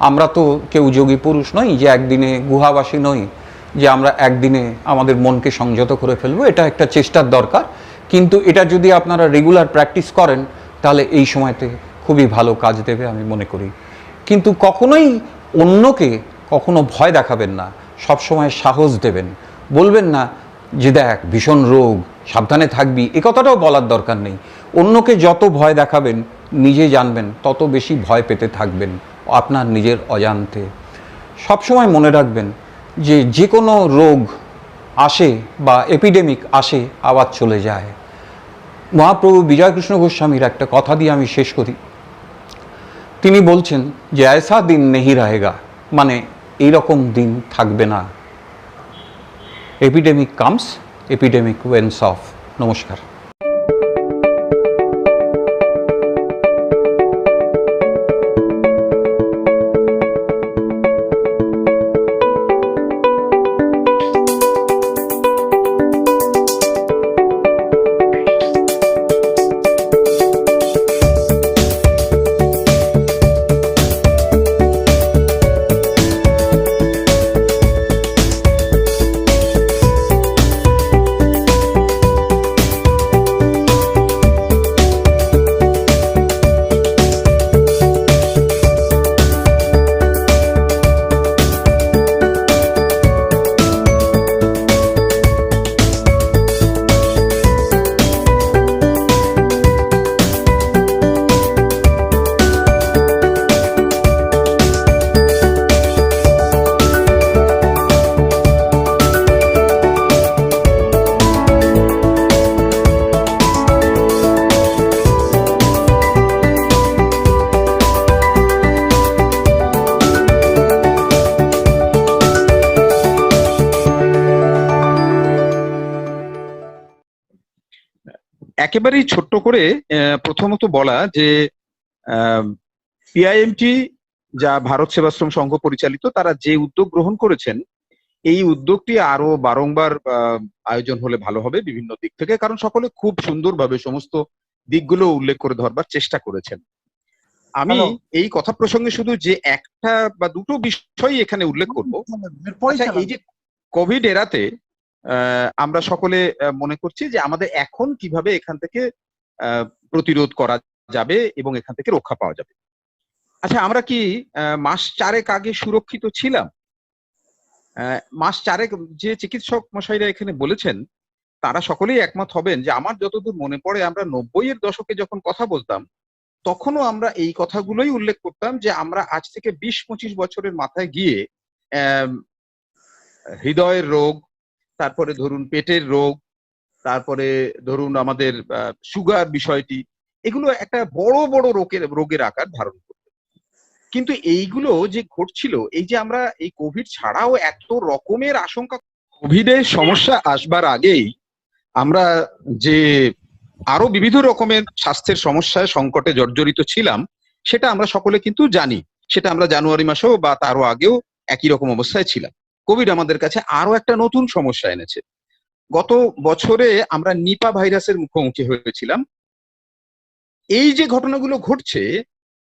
আমরা তো কেউ যোগী পুরুষ নই যে একদিনে গুহাবাসী নই যে আমরা একদিনে আমাদের মনকে সংযত করে ফেলবো। এটা একটা চেষ্টার দরকার, কিন্তু এটা যদি আপনারা রেগুলার প্র্যাকটিস করেন তাহলে এই সময়তে খুবই ভালো কাজ দেবে আমি মনে করি। কিন্তু কখনোই অন্যকে কখনো ভয় দেখাবেন না, সবসময় সাহস দেবেন। বলবেন না যে দেখ ভীষণ রোগ, সাবধানে থাকবি, এ কথাটাও বলার দরকার নেই। অন্যকে যত ভয় দেখাবেন, নিজে জানবেন তত বেশি ভয় পেতে থাকবেন আপনার নিজের অজান্তে। সবসময় মনে রাখবেন যে যে কোনো রোগ আসে বা এপিডেমিক আসে, আবার চলে যায়। মহাপ্রভু বিজয়কৃষ্ণ গোস্বামীর একটা কথা দিয়ে আমি শেষ করি। তিনি বলছেন যে ऐसा दिन नहीं रहेगा, মানে এইরকম দিন থাকবে না। Epidemic comes, epidemic Weil's of. নমস্কার। একেবারেই ছোট্ট করে প্রথমত বলা যে পিআইএমটি, যা ভারত সেবাশ্রম সংঘ পরিচালিত, তারা যে উদ্যোগ গ্রহণ করেছেন, এই উদ্যোগটি আরো বারংবার আয়োজন হলে ভালো হবে বিভিন্ন দিক থেকে, কারণ সকলে খুব সুন্দরভাবে সমস্ত দিকগুলো উল্লেখ করে ধরবার চেষ্টা করেছেন। আমি এই কথা প্রসঙ্গে শুধু যে একটা বা দুটো বিষয় এখানে উল্লেখ করবো। এই যে কোভিড এরাতে আমরা সকলে মনে করছি যে আমাদের এখন কিভাবে এখান থেকে প্রতিরোধ করা যাবে এবং এখান থেকে রক্ষা পাওয়া যাবে। আচ্ছা, আমরা কি মাস 4 আগে সুরক্ষিত ছিলাম? মাস 4 যে চিকিৎসক মশাইরা এখানে বলেছেন, তারা সকলেই একমত হবেন যে আমার যতদূর মনে পড়ে, আমরা 90-এর দশকে যখন কথা বলতাম, তখনও আমরা এই কথাগুলোই উল্লেখ করতাম যে আমরা আজ থেকে 20-25 বছরের মাথায় গিয়ে হৃদয়ের রোগ, তারপরে ধরুন পেটের রোগ, তারপরে ধরুন আমাদের সুগার বিষয়টি, এগুলো একটা বড় বড় রোগের আকার ধারণ করবে। কিন্তু এইগুলো যে ঘটছিল, এই যে আমরা এই কোভিড ছাড়াও এত রকমের আশঙ্কা, কোভিডের সমস্যা আসবার আগেই আমরা যে আরো বিবিধ রকমের স্বাস্থ্যের সমস্যায় সংকটে জর্জরিত ছিলাম, সেটা আমরা সকলে কিন্তু জানি। সেটা আমরা জানুয়ারি মাসেও বা তারও আগেও একই রকম অবস্থায় ছিলাম। কোভিড আমাদের কাছে আরো একটা নতুন সমস্যা এনেছে। গত বছরে আমরা নিপা ভাইরাসের মুখোমুখি হয়েছিলাম। এই যে ঘটনাগুলো ঘটছে,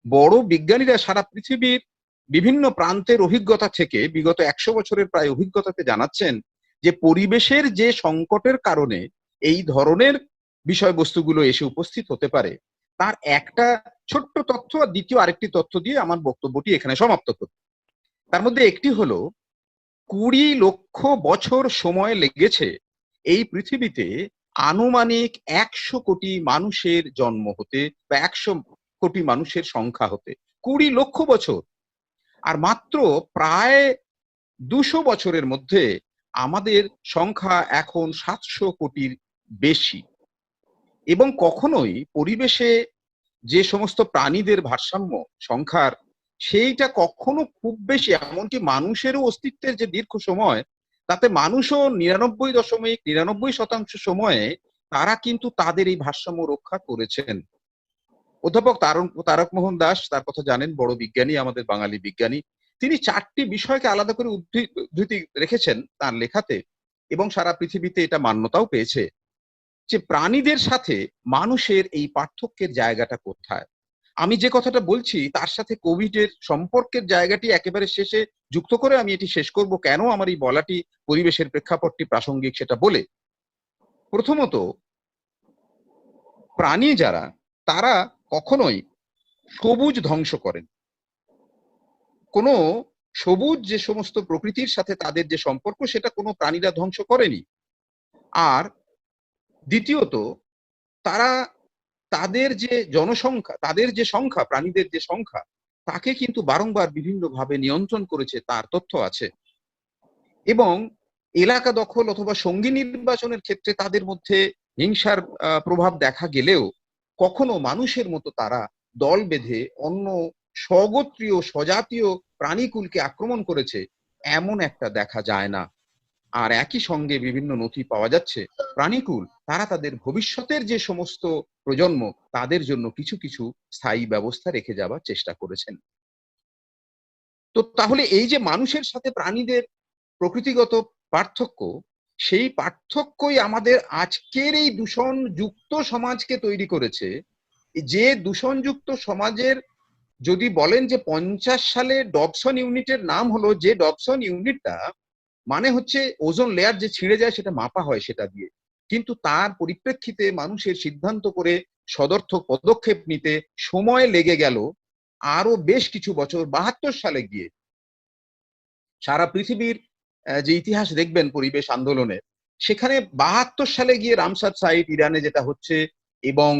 বড় বিজ্ঞানীরা সারা পৃথিবীর বিভিন্ন প্রান্তের অভিজ্ঞতা থেকে, বিগত 100 বছরের প্রায় অভিজ্ঞতাতে জানাচ্ছেন যে পরিবেশের যে সংকটের কারণে এই ধরনের বিষয়বস্তুগুলো এসে উপস্থিত হতে পারে, তার একটা ছোট্ট তথ্য আর দ্বিতীয় আরেকটি তথ্য দিয়ে আমার বক্তব্যটি এখানে সমাপ্ত করব। তার মধ্যে একটি হলো, 20 লক্ষ বছর সময় লেগেছে এই পৃথিবীতে আনুমানিক 100 কোটি মানুষের জন্ম হতে বা 100 কোটি মানুষের সংখ্যা হতে। 20 লক্ষ বছর। আর মাত্র প্রায় 200 বছরের মধ্যে আমাদের সংখ্যা এখন 700 কোটির বেশি। এবং কখনোই পরিবেশে যে সমস্ত প্রাণীদের ভারসাম্য সংখ্যার, সেইটা কখনো খুব বেশি, এমনকি মানুষেরও অস্তিত্বের যে দীর্ঘ সময়, তাতে মানুষও 99.99% সময়ে তারা কিন্তু তাদের এই ভারসাম্য রক্ষা করেছেন। অধ্যাপক তারক মোহন দাস, তার কথা জানেন, বড় বিজ্ঞানী, আমাদের বাঙালি বিজ্ঞানী, তিনি 4টি বিষয়কে আলাদা করে উদ্ধৃতি রেখেছেন তার লেখাতে, এবং সারা পৃথিবীতে এটা মান্যতাও পেয়েছে যে প্রাণীদের সাথে মানুষের এই পার্থক্যের জায়গাটা কোথায়। আমি যে কথাটা বলছি তার সাথে কোভিডের সম্পর্কের জায়গাটি একেবারে শেষে যুক্ত করে আমি এটি শেষ করব, কেন আমার এই বলাটি পরিবেশের প্রেক্ষাপটটি প্রাসঙ্গিক সেটা বলে। প্রথমত, প্রাণী যারা, তারা কখনোই সবুজ ধ্বংস করেন। কোনো সবুজ যে সমস্ত প্রকৃতির সাথে তাদের যে সম্পর্ক, সেটা কোনো প্রাণীরা ধ্বংস করেনি। আর দ্বিতীয়ত, তারা তাদের যে জনসংখ্যা, তাদের যে সংখ্যা, প্রাণীদের যে সংখ্যা, তাকে কিন্তু বারংবার বিভিন্নভাবে নিয়ন্ত্রণ করেছে, তার তথ্য আছে। এবং এলাকা দখল অথবা সঙ্গী নির্বাচনের ক্ষেত্রে তাদের মধ্যে হিংসার প্রভাব দেখা গেলেও কখনো মানুষের মতো তারা দল বেঁধে অন্য স্বগোত্রীয় স্বজাতীয় প্রাণীকুলকে আক্রমণ করেছে এমন একটা দেখা যায় না। আর একই সঙ্গে বিভিন্ন নথি পাওয়া যাচ্ছে প্রাণীকুল তারা তাদের ভবিষ্যতের যে সমস্ত প্রজন্ম তাদের জন্য কিছু কিছু স্থায়ী ব্যবস্থা রেখে যাওয়ার চেষ্টা করেছেন। তো তাহলে এই যে মানুষের সাথে প্রাণীদের প্রকৃতিগত পার্থক্য, সেই পার্থক্যই আমাদের আজকের এই দূষণযুক্ত সমাজকে তৈরি করেছে। যে দূষণযুক্ত সমাজের যদি বলেন যে 50 সালে ডবসন ইউনিটের নাম হলো, যে ডবসন ইউনিটটা মানে হচ্ছে ওজোন লেয়ার যে ছিঁড়ে যায় সেটা মাপা হয় সেটা দিয়ে, কিন্তু তার পরিপ্রেক্ষিতে মানুষের সিদ্ধান্ত করে সদর্থক পদক্ষেপ নিতে সময় লেগে গেল আরো বেশ কিছু বছর। 72 সালে গিয়ে সারা পৃথিবীর যে ইতিহাস দেখবেন পরিবেশ আন্দোলনের, সেখানে 72 সালে গিয়ে রামসার সাইট ইরানে যেটা হচ্ছে, এবং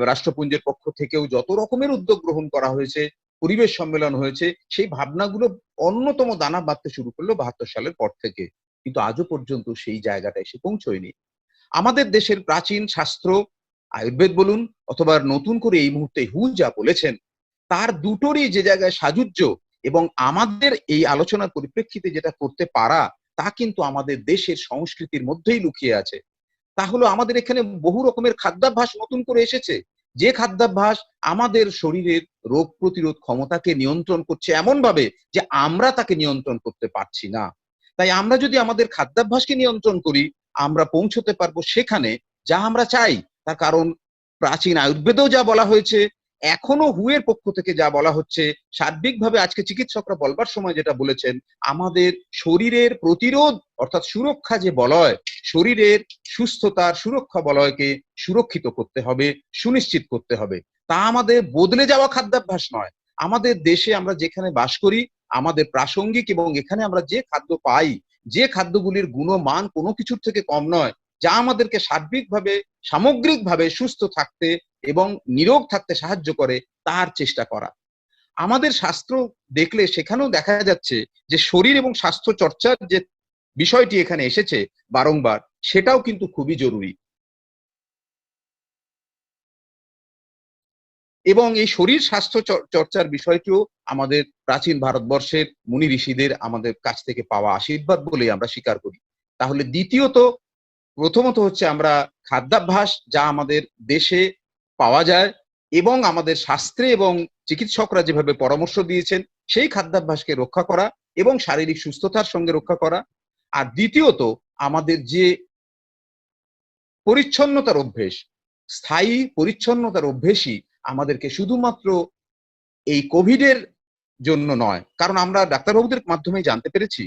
রাষ্ট্রপুঞ্জের পক্ষ থেকেও যত রকমের উদ্যোগ গ্রহণ করা হয়েছে, পরিবেশ সম্মেলন হয়েছে, সেই ভাবনাগুলো অন্যতম দানা বাঁধতে শুরু করলো 72 সালের পর থেকে, কিন্তু আজও পর্যন্ত সেই জায়গাটা এসে পৌঁছয়নি। আমাদের দেশের প্রাচীন শাস্ত্র আয়ুর্বেদ বলুন অথবা নতুন করে এই মুহূর্তে হু যা বলেছেন, তার দুটোরই যে জায়গায় সাযুজ্য এবং আমাদের এই আলোচনার পরিপ্রেক্ষিতে যেটা করতে পারা, তা কিন্তু আমাদের দেশের সংস্কৃতির মধ্যেই লুকিয়ে আছে। তা হলো আমাদের এখানে বহু রকমের খাদ্যাভ্যাস নতুন করে এসেছে, যে খাদ্যাভ্যাস আমাদের শরীরের রোগ প্রতিরোধ ক্ষমতাকে নিয়ন্ত্রণ করছে এমন ভাবে যে আমরা তাকে নিয়ন্ত্রণ করতে পারছি না। তাই আমরা যদি আমাদের খাদ্যাভ্যাসকে নিয়ন্ত্রণ করি, আমরা পৌঁছতে পারবো সেখানে যা আমরা চাই। তার কারণ প্রাচীন আয়ুর্বেদেও যা বলা হয়েছে, এখনো হুয়ের পক্ষ থেকে যা বলা হচ্ছে, সার্বিকভাবে আজকে চিকিৎসকরা বলবার সময় যেটা বলেছেন, আমাদের শরীরের প্রতিরোধ অর্থাৎ সুরক্ষা যে বলয়, শরীরের সুস্থতার সুরক্ষা বলয়কে সুরক্ষিত করতে হবে, সুনিশ্চিত করতে হবে। তা আমাদের বদলে যাওয়া খাদ্যাভ্যাস নয়। আমাদের দেশে আমরা যেখানে বাস করি, আমাদের প্রাসঙ্গিক এবং এখানে আমরা যে খাদ্য পাই, যে খাদ্যগুলির গুণমান কোনো কিছুর থেকে কম নয়, যা আমাদেরকে সার্বিকভাবে সামগ্রিকভাবে সুস্থ থাকতে এবং নিরোগ থাকতে সাহায্য করে, তার চেষ্টা করা। আমাদের শাস্ত্র দেখলে সেখানেও দেখা যাচ্ছে যে শরীর এবং স্বাস্থ্য চর্চার যে বিষয়টি এখানে এসেছে বারংবার, সেটাও কিন্তু খুবই জরুরি। এবং এই শরীর স্বাস্থ্য চর্চার বিষয়টিও আমাদের প্রাচীন ভারতবর্ষের মুনি ঋষিদের আমাদের কাছ থেকে পাওয়া আশীর্বাদ বলে আমরা স্বীকার করি। তাহলে দ্বিতীয়ত, প্রথমত হচ্ছে আমরা খাদ্যাভ্যাস যা আমাদের দেশে পাওয়া যায় এবং আমাদের শাস্ত্রে এবং চিকিৎসকরা যেভাবে পরামর্শ দিয়েছেন, সেই খাদ্যাভ্যাসকে রক্ষা করা এবং শারীরিক সুস্থতার সঙ্গে রক্ষা করা। আর দ্বিতীয়ত, আমাদের যে পরিচ্ছন্নতার অভ্যেস, স্থায়ী পরিচ্ছন্নতার অভ্যেসই আমাদেরকে শুধুমাত্র এই কোভিডের জন্য নয়, কারণ আমরা ডাক্তারবাবুদের মাধ্যমে জানতে পেরেছি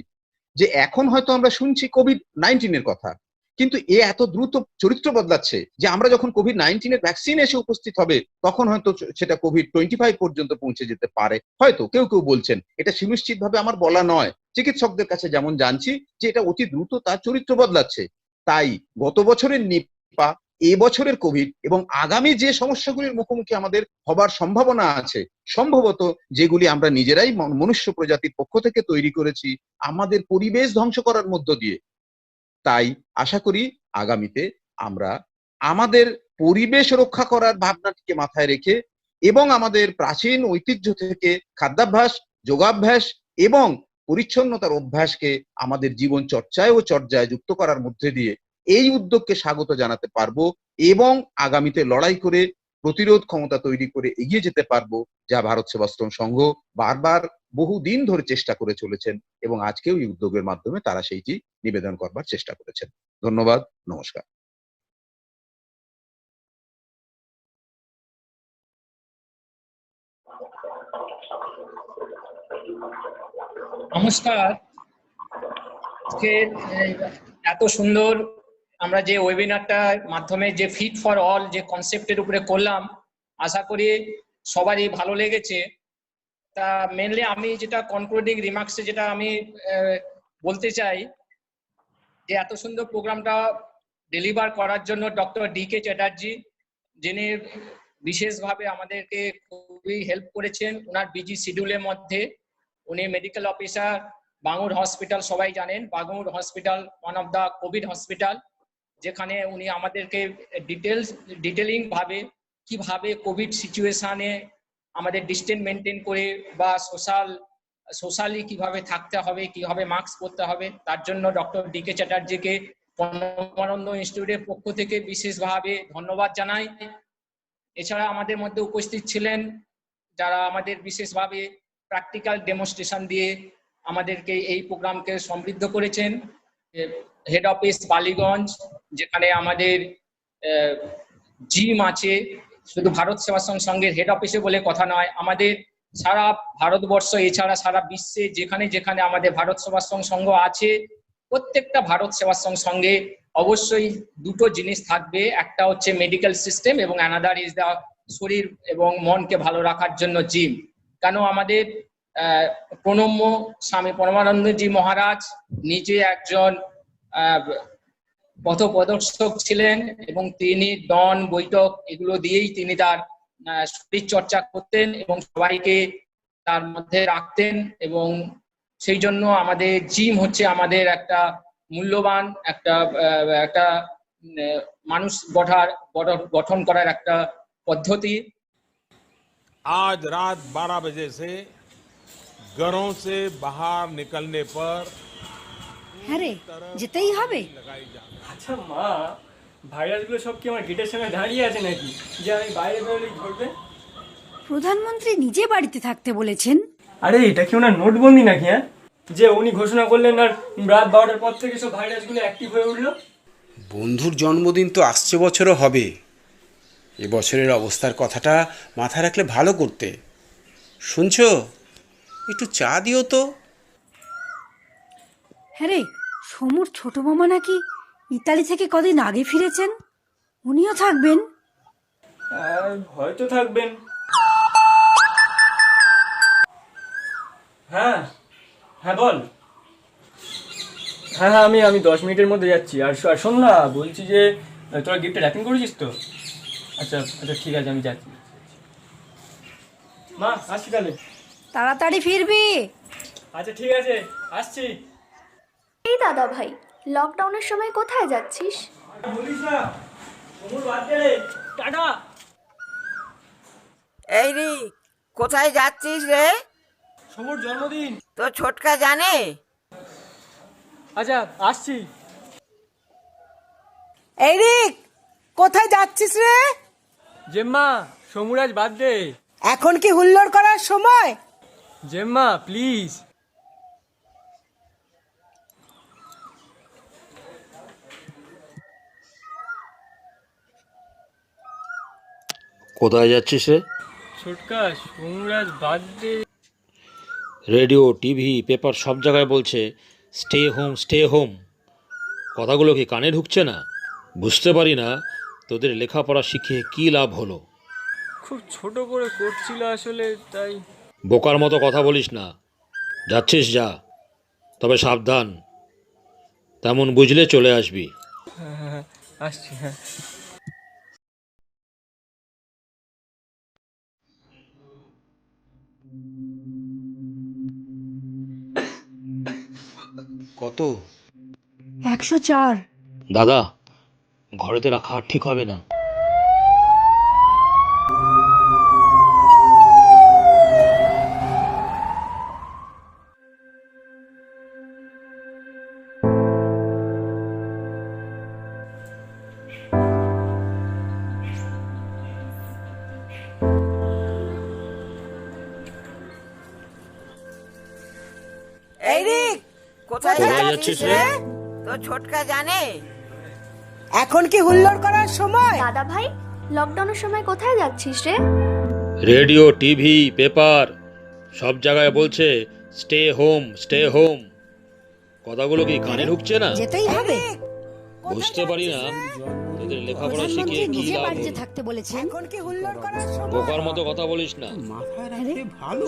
যে এখন হয়তো আমরা শুনছি কোভিড-19 এর কথা, কিন্তু এ এত দ্রুত চরিত্র বদলাচ্ছে যে আমরা যখন কোভিড-19 এর ভ্যাকসিন এসে উপস্থিত হবে, তখন হয়তো সেটা কোভিড-25 পর্যন্ত পৌঁছে যেতে পারে। হয়তো কেউ কেউ বলছেন, এটা সুনিশ্চিত ভাবে আমার বলা নয়। চিকিৎসকদের কাছে যেমন জানছি যে এটা অতি দ্রুত তার চরিত্র বদলাচ্ছে। তাই গত বছরের নিপা, এবছরের কোভিড এবং আগামী যে সমস্যাগুলির মুখোমুখি আমাদের হবার সম্ভাবনা আছে, সম্ভবত যেগুলি আমরা নিজেরাই মনুষ্য প্রজাতির পক্ষ থেকে তৈরি করেছি আমাদের পরিবেশ ধ্বংস করার মধ্য দিয়ে। তাই আশা করি আগামীতে আমরা আমাদের পরিবেশ রক্ষা করার ভাবনাটিকে মাথায় রেখে এবং আমাদের প্রাচীন ঐতিহ্য থেকে খাদ্যাভ্যাস, যোগাভ্যাস এবং পরিচ্ছন্নতার অভ্যাসকে আমাদের জীবন চর্চায় ও চর্যায় যুক্ত করার মধ্যে দিয়ে এই উদ্যোগকে স্বাগত জানাতে পারবো এবং আগামীতে লড়াই করে প্রতিরোধ ক্ষমতা তৈরি করে এগিয়ে যেতে পারবো, যা ভারত সেবাশ্রম সংঘ বারবার বহুদিন ধরে চেষ্টা করে চলেছেন এবং আজকেও এই উদ্যোগের মাধ্যমে তারা সেইটি নিবেদন করবার চেষ্টা করেছেন। ধন্যবাদ, নমস্কার। নমস্কার। আজকে এত সুন্দর আমরা যে ওয়েবিনারটার মাধ্যমে যে ফিট ফর অল যে কনসেপ্টের উপরে করলাম, আশা করি সবারই ভালো লেগেছে। তা মেনলি আমি যেটা কনক্লুডিং রিমার্কসে যেটা আমি বলতে চাই, যে এত সুন্দর প্রোগ্রামটা ডেলিভার করার জন্য ডক্টর ডি.কে. চ্যাটার্জি, যিনি বিশেষভাবে আমাদেরকে খুবই হেল্প করেছেন ওনার বিজি শিডিউলের মধ্যে। উনি মেডিকেল অফিসার, বাঙুর হসপিটাল, সবাই জানেন Bangur hospital one of the Covid hospital, যেখানে উনি আমাদেরকে ডিটেলিং ভাবে কিভাবে কোভিড সিচুয়েশনে আমাদের ডিস্টেন্স মেনটেন করে বা সোশ্যালি কিভাবে থাকতে হবে, কিভাবে মাস্ক পরতে হবে, তার জন্য ডক্টর ডি.কে. চ্যাটার্জিকে পরমানন্দ ইনস্টিটিউটের পক্ষ থেকে বিশেষভাবে ধন্যবাদ জানাই। এছাড়া আমাদের মধ্যে উপস্থিত ছিলেন যারা আমাদের বিশেষভাবে প্র্যাকটিক্যাল ডেমনস্ট্রেশন দিয়ে আমাদেরকে এই প্রোগ্রামকে সমৃদ্ধ করেছেন। হেড অফিস বালিগঞ্জ, যেখানে আমাদের জিম আছে, শুধু ভারত সেবাশ্রম সংঘের হেড অফিসে বলে কথা নয়, আমাদের সারা ভারতবর্ষ এছাড়া সারা বিশ্বে যেখানে যেখানে আমাদের ভারত সেবাশ্রম সংঘ আছে, প্রত্যেকটা ভারত সেবাশ্রম সংঘে অবশ্যই দুটো জিনিস থাকবে, একটা হচ্ছে মেডিকেল সিস্টেম এবং অ্যানাদার ইজ দা শরীর এবং মনকে ভালো রাখার জন্য জিম। কেন আমাদের প্রণম্য স্বামী পরমানন্দজি মহারাজ নিজে একজন পথপ্রদর্শক ছিলেন এবং তিনি দন বৈঠক এগুলো দিয়েই তিনি তার শরীর চর্চা করতেন এবং সবাইকে তার মধ্যে রাখতেন, এবং সেই জন্য আমাদের জিম হচ্ছে আমাদের একটা মূল্যবান একটা মানুষ গঠন করার একটা পদ্ধতি। आज रात 12 बजे से घरों से बाहर निकलने पर হ্যাঁ রে, যেতেই হবে। लगाई जाए। আচ্ছা মা, ভাইরাসগুলো সব কি আমার গেটের সামনে দাঁড়িয়ে আছে নাকি যে আমি বাইরে বেরোলেই ধরবে? প্রধানমন্ত্রী নিজে বাড়িতে থাকতে বলেছেন। আরে এটা কি ওনার নোটবন্দি নাকি? হ্যাঁ, যে উনি ঘোষণা করলেন আর রাত 12টার পর থেকে সব ভাইরাসগুলো অ্যাক্টিভ হয়ে উঠলো। বন্ধুর জন্মদিন তো আসছে বছরও হবে, এবছরের অবস্থার কথাটা মাথায় রাখলে ভালো করতে। শুনছো, একটু চা দিও তো। হ্যাঁ রে, সমুর ছোট মামা নাকি ইতালি থেকে কদিন আগে ফিরেছেন, উনিও থাকবেন। হয়তো থাকবেন। হ্যাঁ হ্যাঁ বল। হ্যাঁ হ্যাঁ, আমি 10 মিনিটের মধ্যে যাচ্ছি। আর শোন না, বলছি যে তোরা গিফটটা র্যাপিং করেছিস তো? আচ্ছা আচ্ছা ঠিক আছে, আমি যাচ্ছি। মা আসছি তাহলে। তাড়াতাড়ি ফিরবি। আচ্ছা ঠিক আছে, আসছি। এই দাদা ভাই, লকডাউনের সময় কোথায় যাচ্ছিস? বলিস না, সমুর বাদ দে রে, টাটা। এই রে, কোথায় যাচ্ছিস রে? সমুর জন্মদিন। তো ছোটকা জানে? আচ্ছা আসছি। এই রে, কোথায় যাচ্ছিস রে? জেম্মা, সমুর আজ বাদ দে। এখন কি হুল্লোড় করার সময়? জেম্মা প্লিজ। কোথায় যাচ্ছিস রে? ছোটকা, সমুর আজ বাদ দে। রেডিও, টিভি, পেপার সব জায়গায় বলছে স্টে হোম, স্টে হোম। কথাগুলো কি কানে ঢুকছে না? বুঝতে পারি না তোদের লেখাপড়া শিখে কি লাভ হলো। খুব ছোট করে করছিল আসলে, তাই। বোকার মতো কথা বলিস না। যাচ্ছিস যা, তবে সাবধান। তেমন বুঝলে চলে আসবি। হ্যাঁ হ্যাঁ হ্যাঁ, আসছি। হ্যাঁ কত? 104। দাদা, ঘরেতে রাখা আর ঠিক হবে না। এই রে, কোথায় কোথায় যাচ্ছিস যাচ্ছিস রে? রে? তো ছোটকা জানে? এখন কি হুল্লোড় করার সময়? দাদা ভাই, লকডাউনের সময় কোথায় যাচ্ছিস রে? রেডিও, টিভি, পেপার সব জায়গায় বলছে স্টে হোম, স্টে হোম। কথাগুলো কি কানে ঢুকছে না? যেতেই হবে। বুঝতে পারি না তোদের লেখাপড়া শিখে প্রধানমন্ত্রী কি নিজে লাভ বাড়িতে হলো। থাকতে বলেছেন। এখন কি হুল্লোড় করার সময়? বোকার মতো কথা বলিস না। মাথায় রাখলে ভালো।